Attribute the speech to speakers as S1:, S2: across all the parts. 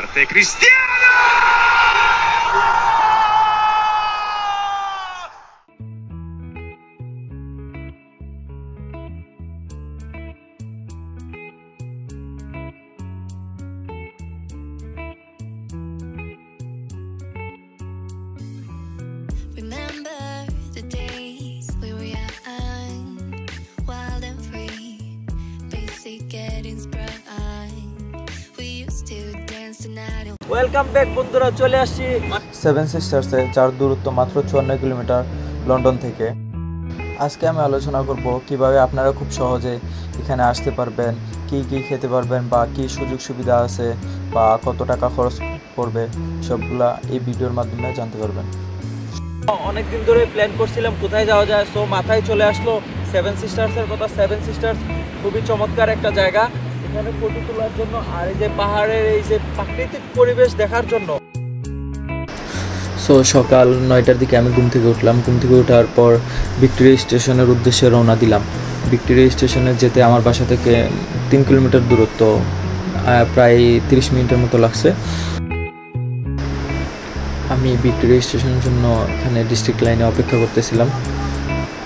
S1: parte Cristiano!
S2: Remember the days we were young, wild and free, basic getting sprung. We used to dance the night away.
S3: Welcome back বন্ধুরা, চলে আসছি seven সিস্টার্সে, যার দূরত্ব মাত্র 54 kilometre London থেকে। আজকে আমি আলোচনা করব কিভাবে আপনারা খুব সহজে এখানে আসতে পারবেন, কি কি খেতে পারবেন বা কি সুযোগ সুবিধা আছে বা কত টাকা খরচ পড়বে, সবগুলা এই ভিডিওর মাধ্যমে জানতে পারবেন। অনেকদিন ধরে প্ল্যান করছিলাম কোথায় যাওয়া যায়, সো মাথায় চলে আসলো সেভেন সিস্টার্সের কথা। সেভেন সিস্টার্স খুবই চমৎকার একটা জায়গা, এখানে ফটো তোলার জন্য আর এই যে পাহাড়ের এই যে প্রাকৃতিক পরিবেশ দেখার জন্য। সো সকাল 9টার দিকে আমি ঘুম থেকে উঠলাম। ঘুম থেকে ওঠার পর ভিক্টোরিয়া স্টেশনের উদ্দেশ্যে রওনা দিলাম। ভিক্টোরিয়া স্টেশনে যেতে আমার বাসা থেকে 3 কিলোমিটার দূরত্ব, প্রায় 30 মিনিটের মতো লাগছে। আমি ভিক্টোরিয়া স্টেশনের জন্য এখানে ডিস্ট্রিক্ট লাইনে অপেক্ষা করতেছিলাম।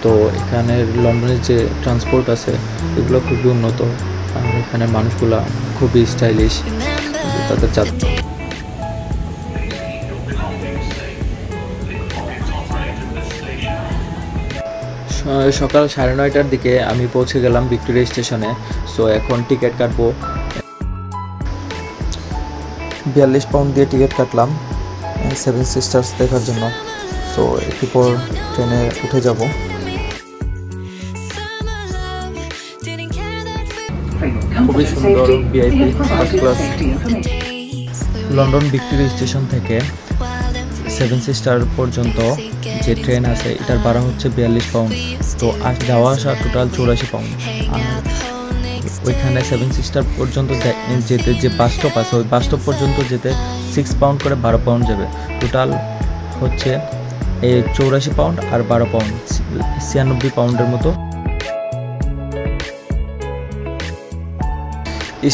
S3: তো এখানের লন্ডনের যে ট্রান্সপোর্ট আছে এগুলো খুবই উন্নত, আর এখানে মানুষগুলা খুবই স্টাইলিশ, তাদের সকাল 9:30টার দিকে আমি পৌঁছে গেলাম ভিক্টোরিয়া স্টেশনে। সো এখন টিকিট কাটবো। 42 পাউন্ড দিয়ে টিকিট কাটলাম সেভেন সিস্টার্স দেখার জন্য। সো একটু পর ট্রেনে উঠে যাব। খুবই সুন্দর VIP first class. London Victoria station থেকে সেভেন সিস্টার পর্যন্ত যে ট্রেন আছে এটার ভাড়া হচ্ছে 42 পাউন্ড। তো যাওয়া আসা টোটাল 84 পাউন্ড। আর ওইখানে সেভেন সিস্টার পর্যন্ত যেতে যে বাস স্টপ আছে ওই বাস স্টপ পর্যন্ত যেতে 6 পাউন্ড করে 12 পাউন্ড যাবে। টোটাল হচ্ছে 84 পাউন্ড আর 12 পাউন্ড, 96 পাউন্ডের মতো।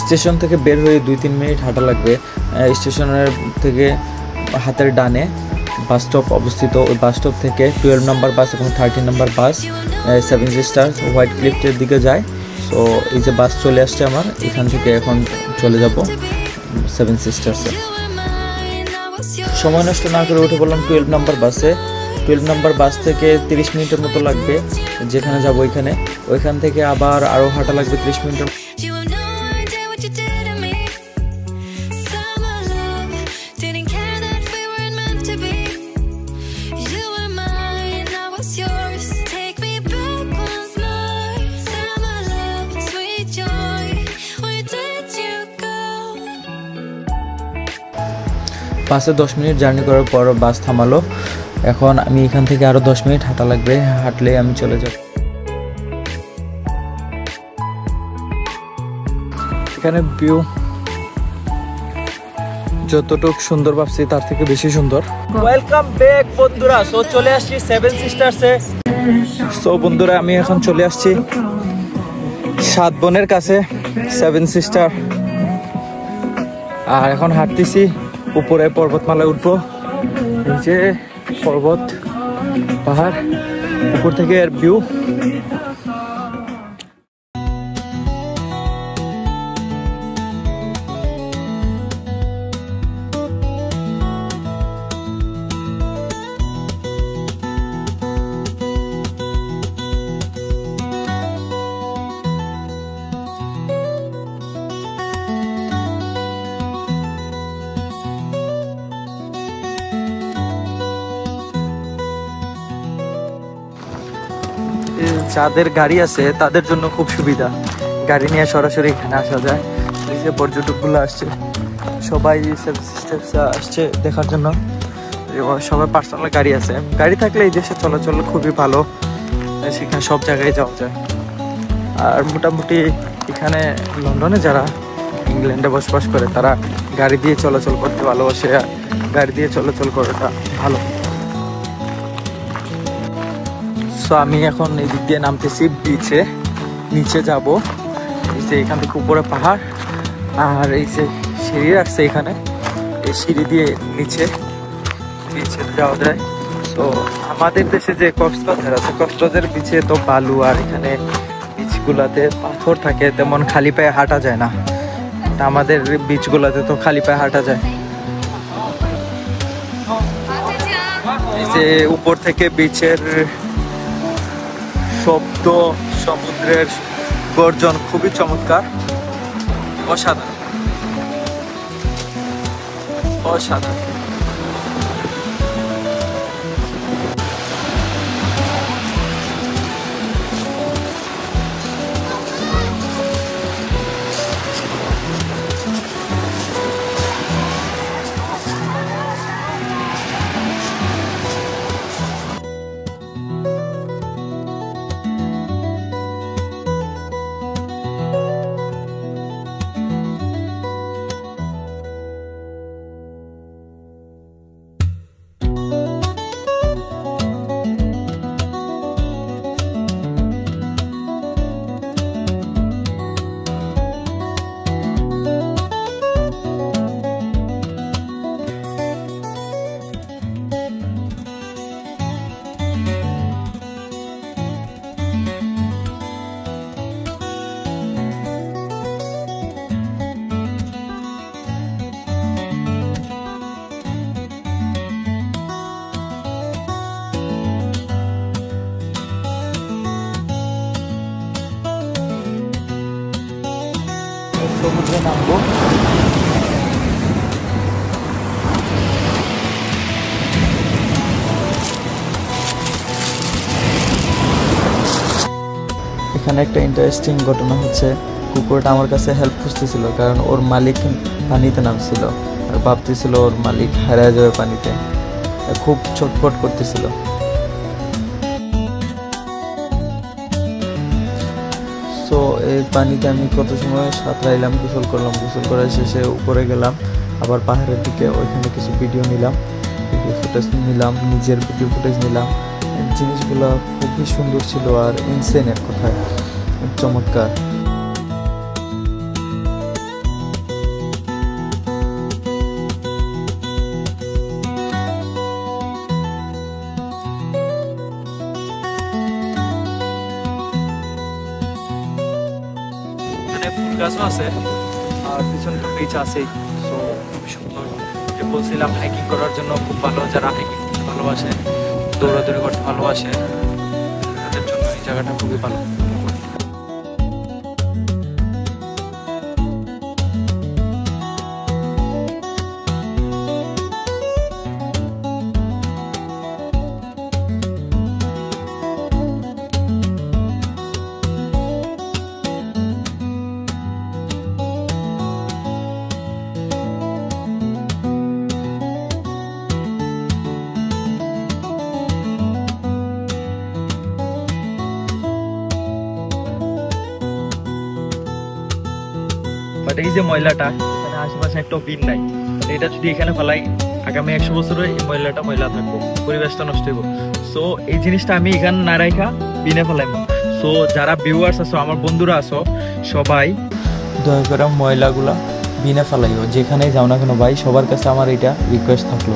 S3: স্টেশন থেকে বের হয়ে 2-3 মিনিট হাঁটা লাগবে। স্টেশনের থেকে হাতের ডানে বাস স্টপ অবস্থিত। ওই বাস স্টপ থেকে 12 নম্বর বাস এবং 13 নম্বর বাস সেভেন সিস্টার্স হোয়াইট ক্লিফের দিকে যায়। সো এই যে বাস চলে আসছে আমার, এখান থেকে এখন চলে যাব সেভেন সিস্টার্সে। সময় নষ্ট না করে উঠে বললাম 12 নম্বর বাসে। 12 নম্বর বাস থেকে 30 মিনিটের মতো লাগবে যেখানে যাব ওইখানে। ওইখান থেকে আবার আরও হাঁটা লাগবে 30 মিনিটের। বাসে 10 মিনিট জার্নি করার পর বাস থামালো। এখন আমি এখান থেকে আরো 10 মিনিট হাঁটা লাগবে, হাঁটলে আমি চলে যাব। এখানে ভিউ যতটুক সুন্দর ভাবছি তার থেকে বেশি সুন্দর। ওয়েলকাম ব্যাক বন্ধুরা। সো চলে আসছি সেভেন সিস্টার্সে। সো বন্ধুরা আমি এখন চলে আসছি 7 বোনের কাছে, সেভেন সিস্টার। আর এখন হাঁটতেছি উপরে পর্বতমালায় উঠবো। এই যে পর্বত পাহাড়, উপর থেকে এর ভিউ। যাদের গাড়ি আছে তাদের জন্য খুব সুবিধা, গাড়ি নিয়ে সরাসরি এখানে আসা যায়। এই যে পর্যটকগুলো আসছে, সবাই আসছে দেখার জন্য। সবার পার্সোনাল গাড়ি আছে, গাড়ি থাকলে এই দেশে চলাচল খুবই ভালো, সেখানে সব জায়গায় যাওয়া যায়। আর মোটামুটি এখানে লন্ডনে যারা ইংল্যান্ডে বসবাস করে তারা গাড়ি দিয়ে চলাচল করতে ভালোবাসে, গাড়ি দিয়ে চলাচল করাটা ভালো। সো আমি এখন এই দিক দিয়ে নামতেছি বিচে, নিচে যাব। এই যে এখান থেকে উপরে পাহাড়, আর এই যে সিঁড়ি রাখছে এখানে, এই সিঁড়ি দিয়ে নিচে যাওয়া যায়। তো আমাদের দেশে যে কক্সবাজার আছে, কক্সবাজার বিচে তো বালু, আর এখানে বিচগুলাতে পাথর থাকে, তেমন খালি পায়ে হাঁটা যায় না। আমাদের বিচগুলাতে তো খালি পায়ে হাঁটা যায়। এই যে উপর থেকে বিচের শব্দ, সমুদ্রের গর্জন খুবই চমৎকার, অসাধারণ অসাধারণ। সমুদ্রে নামবো। এখানে একটা ইন্টারেস্টিং ঘটনা হচ্ছে, কুকুরটা আমার কাছে হেল্প খুঁজতেছিল, কারণ ওর মালিক পানিতে নামছিল আর ভাবতেছিল ওর মালিক হারিয়ে যাবে পানিতে, খুব ছটফট করতেছিল। সো এই পানিতে আমি কত সময় সাঁতরাইলাম, গোসল করলাম, গোসল করার শেষে উপরে গেলাম আবার পাহাড়ের দিকে, ওইখানে কিছু ভিডিও নিলাম, ভিডিও ফুটেজ নিলাম, নিজের ভিডিও ফুটেজ নিলাম। জিনিসগুলো খুবই সুন্দর ছিল আর ইনসেন এক কথায় চমৎকার। ফুল গাছও আছে আর পিছনে তো বিচ আছে, সো খুবই সুন্দর। যে বলছিলাম হাইকিং করার জন্য খুব ভালো, যারা হাইকিং করতে ভালোবাসে, দৌড়াদৌড়ি করতে ভালোবাসে, তাদের জন্য এই জায়গাটা খুবই ভালো। বাট এই যে ময়লাটা, এখানে আশেপাশে একটা বিন নাই, এটা যদি এখানে ফেলাই আগামী 100 বছরে এই ময়লাটা ময়লা থাকবো, পরিবেশটা নষ্ট হইব। সো এই জিনিসটা আমি এখানে না রাখা বিনে ফেলাইব। সো যারা ভিউয়ার্স আছো, আমার বন্ধুরা আছো, সবাই দয়া করে ময়লাগুলা বিনে ফেলাইও, যেখানেই যাও না কেন ভাই, সবার কাছে আমার এটা রিকোয়েস্ট থাকলো।